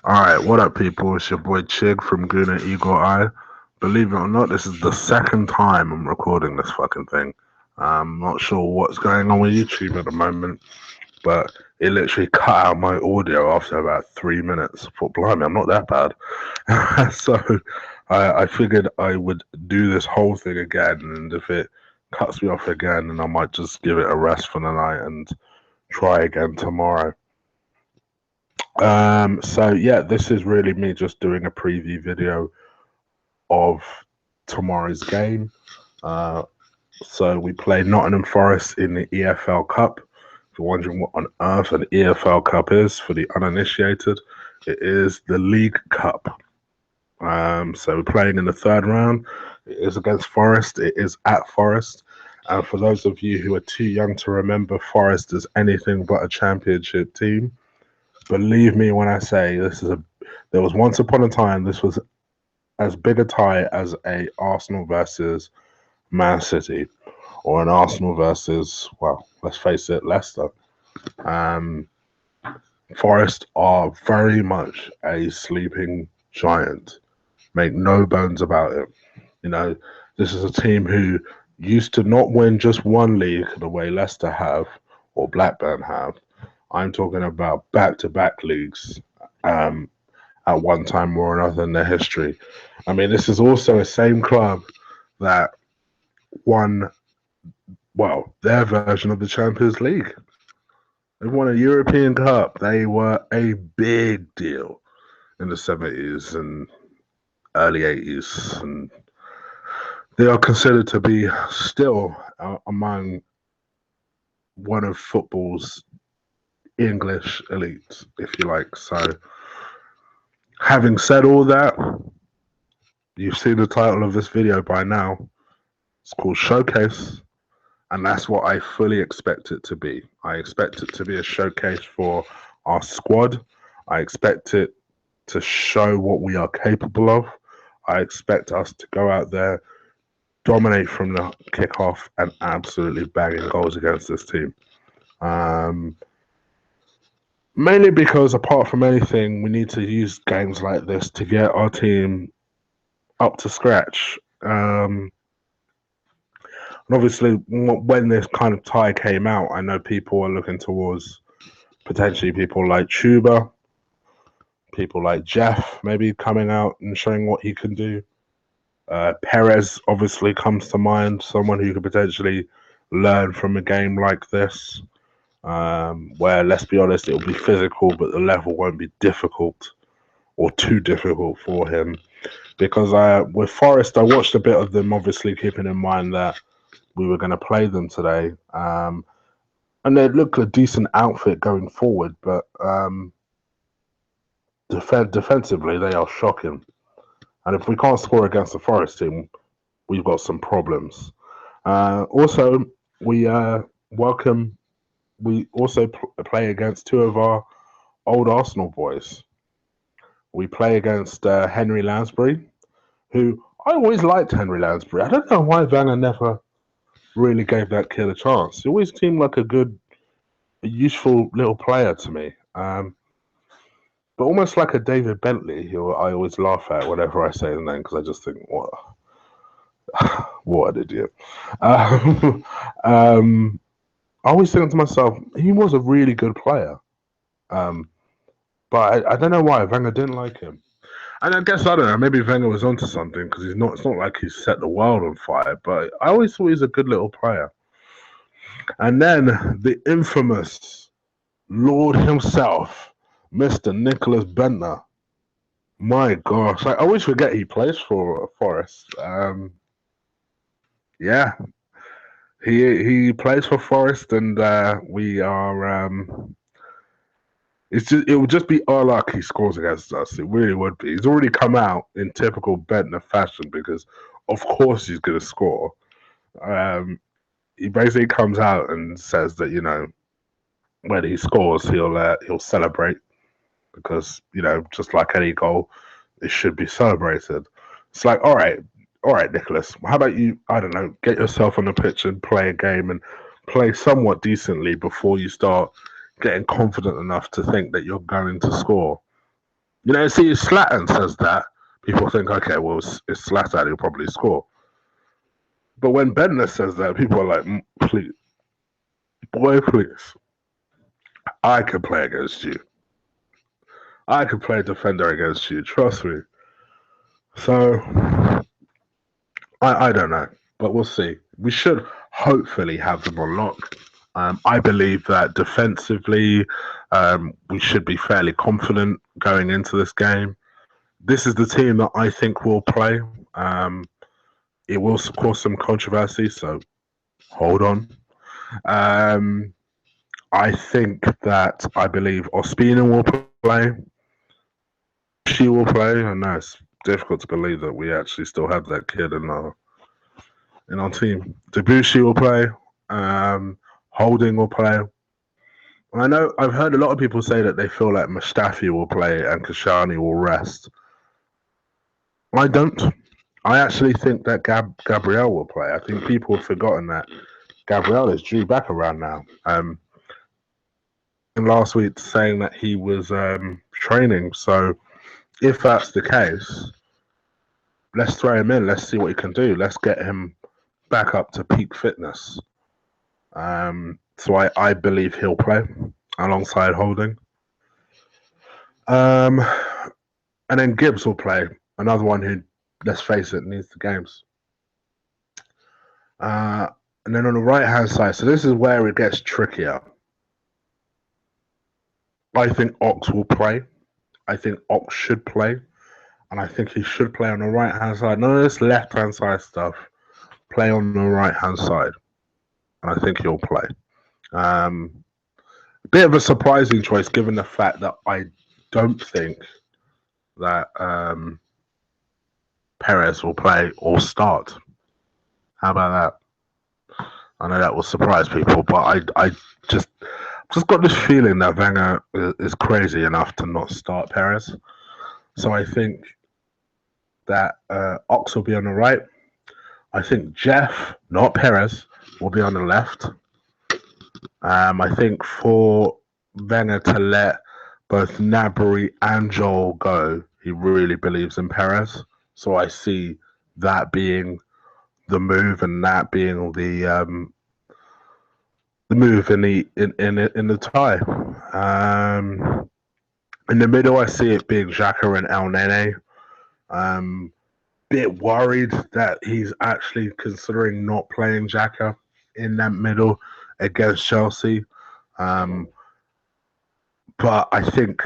Alright, what up, people? It's your boy Chig from Gooner Eagle Eye. Believe it or not, this is the second time I'm recording this fucking thing. I'm not sure what's going on with YouTube at the moment, but it literally cut out my audio after about 3 minutes. I thought, blimey, I'm not that bad. So I figured I would do this whole thing again, and if it cuts me off again, then I might just give it a rest for the night and try again tomorrow. So yeah, this is really me just doing a preview video of tomorrow's game. Uh, so we play Nottingham Forest in the EFL Cup. If you're wondering what on earth an EFL Cup is for the uninitiated, it is the League Cup. So we're playing in the third round. It is against Forest. It is at Forest. And for those of you who are too young to remember Forest as anything but a championship team, believe me when I say there was once upon a time this was as big a tie as a Arsenal versus Man City or an Arsenal versus, well, let's face it, Leicester. Um, Forest are very much a sleeping giant. Make no bones about it. You know, this is a team who used to not win just one league the way Leicester have or Blackburn have. I'm talking about back-to-back leagues at one time or another in their history. I mean, this is also a same club that won, well, their version of the Champions League. They won a European Cup. They were a big deal in the 70s and early 80s. And they are considered to be still among one of football's English elites, if you like. So, having said all that, you've seen the title of this video by now. It's called Showcase, and that's what I fully expect it to be. I expect it to be a showcase for our squad. I expect it to show what we are capable of. I expect us to go out there, dominate from the kickoff, and absolutely banging goals against this team. Mainly because, apart from anything, we need to use games like this to get our team up to scratch. And obviously, when this kind of tie came out, I know people are looking towards potentially people like Chuba, people like Jeff, maybe coming out and showing what he can do. Perez obviously comes to mind, someone who could potentially learn from a game like this, where, let's be honest, it'll be physical, but the level won't be difficult or too difficult for him. Because with Forest, I watched a bit of them, obviously keeping in mind that we were going to play them today. And they look a decent outfit going forward, but defensively, they are shocking. And if we can't score against the Forest team, we've got some problems. Also, we also play against two of our old Arsenal boys. We play against Henry Lansbury, who I always liked Henry Lansbury. I don't know why Wenger never really gave that kid a chance. He always seemed like a useful little player to me. But almost like a David Bentley, who I always laugh at whenever I say his name because I just think, what an idiot. I always think to myself, he was a really good player. But I don't know why Wenger didn't like him. And I guess, I don't know, maybe Wenger was onto something because it's not like he's set the world on fire, but I always thought he was a good little player. And then the infamous Lord himself, Mr. Nicholas Bentner. My gosh, I always forget he plays for Forest. Yeah, he plays for Forest, and we are. It would just be our luck he scores against us. It really would be. He's already come out in typical Bentner fashion because, of course, he's going to score. He basically comes out and says that when he scores, he'll celebrate because just like any goal, it should be celebrated. It's like, all right, Nicholas, how about you? I don't know, get yourself on the pitch and play a game and play somewhat decently before you start getting confident enough to think that you're going to score. You know, see, if Zlatan says that, people think, okay, well, it's Zlatan, he'll probably score. But when Bender says that, people are like, please, boy, please, I can play against you. I can play defender against you. Trust me. So I don't know, but we'll see. We should hopefully have them on lock. I believe that defensively, we should be fairly confident going into this game. This is the team that I think will play. It will cause some controversy, so hold on. I think that I believe Ospina will play. She will play. I know it's difficult to believe that we actually still have that kid in our team. Debussy will play. Holding will play. I know I've heard a lot of people say that they feel like Mustafi will play and Kashani will rest. I don't. I actually think that Gabriel will play. I think people have forgotten that Gabriel is due back around now. Last week saying that he was training. So if that's the case, let's throw him in. Let's see what he can do. Let's get him back up to peak fitness. So I believe he'll play alongside Holding. And then Gibbs will play. Another one who, let's face it, needs the games. And then on the right-hand side, so this is where it gets trickier. I think Ox will play. I think Ox should play. And I think he should play on the right-hand side. None of this left-hand side stuff. Play on the right-hand side. And I think he'll play. A bit of a surprising choice given the fact that I don't think that Perez will play or start. How about that? I know that will surprise people, but I just got this feeling that Wenger is crazy enough to not start Perez. So I think that Ox will be on the right. I think Jeff, not Perez, will be on the left. I think for Wenger to let both Gnabry and Joel go, he really believes in Perez. So I see that being the move, and that being the move in the tie. In the middle, I see it being Xhaka and El Nene. Bit worried that he's actually considering not playing Xhaka in that middle against Chelsea. But I think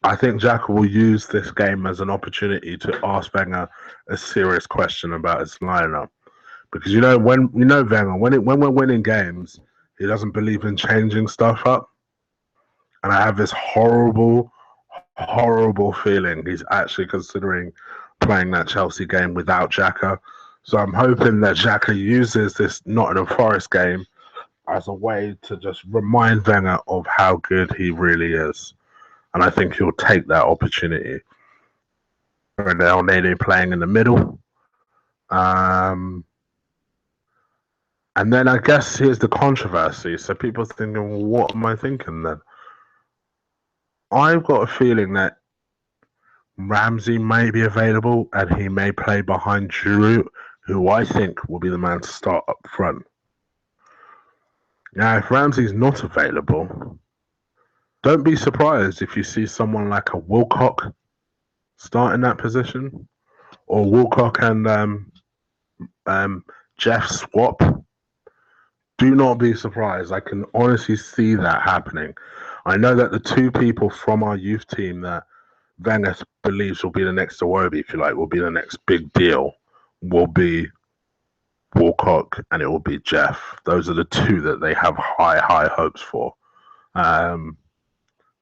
Xhaka will use this game as an opportunity to ask Wenger a serious question about his lineup. Because Wenger, when we're winning games, he doesn't believe in changing stuff up. And I have this horrible feeling he's actually considering playing that Chelsea game without Xhaka. So I'm hoping that Xhaka uses this Nottingham Forest game as a way to just remind Wenger of how good he really is. And I think he'll take that opportunity. And El Nene playing in the middle. And then I guess here's the controversy. So people are thinking, well, what am I thinking then? I've got a feeling that Ramsey may be available and he may play behind Giroud, who I think will be the man to start up front. Now, if Ramsey's not available, don't be surprised if you see someone like a Wilcock start in that position, or Wilcock and Jeff swap. Do not be surprised. I can honestly see that happening. I know that the two people from our youth team that Wenger believes will be the next Iwobi, if you like, will be the next big deal, will be Wilcock and it will be Jeff. Those are the two that they have high hopes for.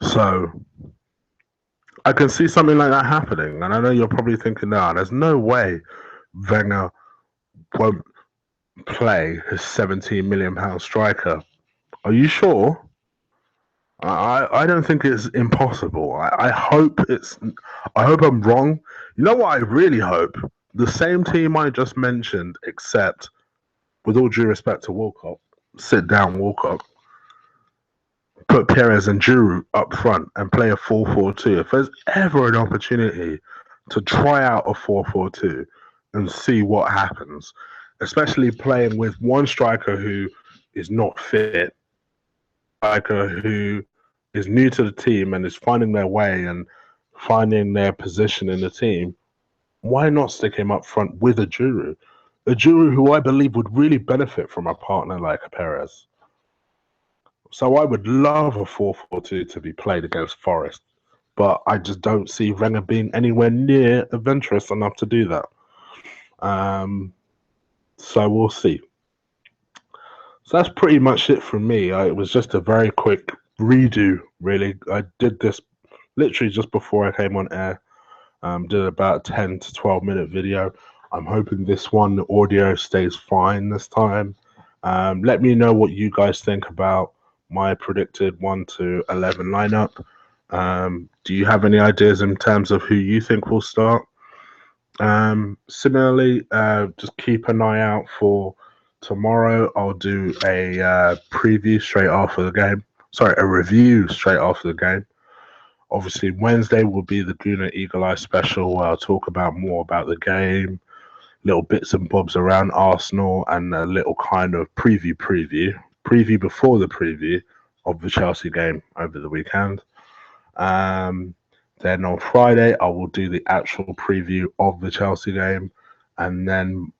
So I can see something like that happening. And I know you're probably thinking, no, there's no way Wenger won't play his £17 million striker. Are you sure? I don't think it's impossible. I hope I'm wrong. You know what I really hope? The same team I just mentioned, except with all due respect to Wilcock, sit down Wilcock. put Perez and Giroud up front and play a 4-4-2. If there's ever an opportunity to try out a 4-4-2 and see what happens, especially playing with one striker who is not fit, striker who is new to the team and is finding their way and finding their position in the team, why not stick him up front with a Giroud? A Giroud who I believe would really benefit from a partner like a Perez. So I would love a 4-4-2 to be played against Forest, but I just don't see Wenger being anywhere near adventurous enough to do that. So we'll see. So that's pretty much it from me. It was just a very quick redo, really. I did this literally just before I came on air. Did about a 10 to 12 minute video. I'm hoping this one, the audio stays fine this time. Let me know what you guys think about my predicted 1 to 11 lineup. Do you have any ideas in terms of who you think will start? Similarly, just keep an eye out for tomorrow. I'll do a preview straight after the game. Sorry, a review straight after the game. Obviously, Wednesday will be the Gooner Eagle Eye special where I'll talk about more about the game, little bits and bobs around Arsenal, and a little kind of preview before the preview of the Chelsea game over the weekend. Then on Friday, I will do the actual preview of the Chelsea game, and then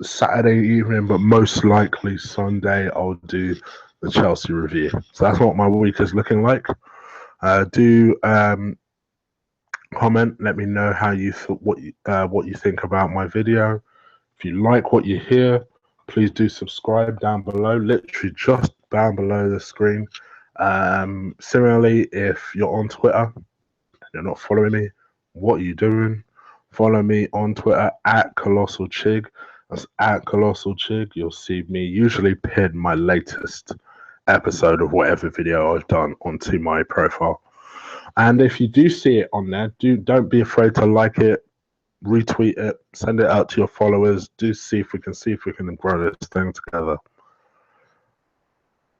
Saturday evening, but most likely Sunday, I'll do the Chelsea review. So that's what my week is looking like. Do comment, let me know how you what you think about my video. If you like what you hear, please do subscribe down below, literally just down below the screen. Similarly, if you're on Twitter and you're not following me, what are you doing? Follow me on Twitter at Colossal Chig. That's at Colossal Chig. You'll see me usually pin my latest episode of whatever video I've done onto my profile. And if you do see it on there, don't be afraid to like it, retweet it, send it out to your followers. Do see if we can grow this thing together.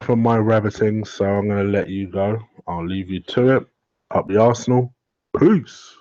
For my rabbiting, so I'm going to let you go. I'll leave you to it. Up the Arsenal. Peace.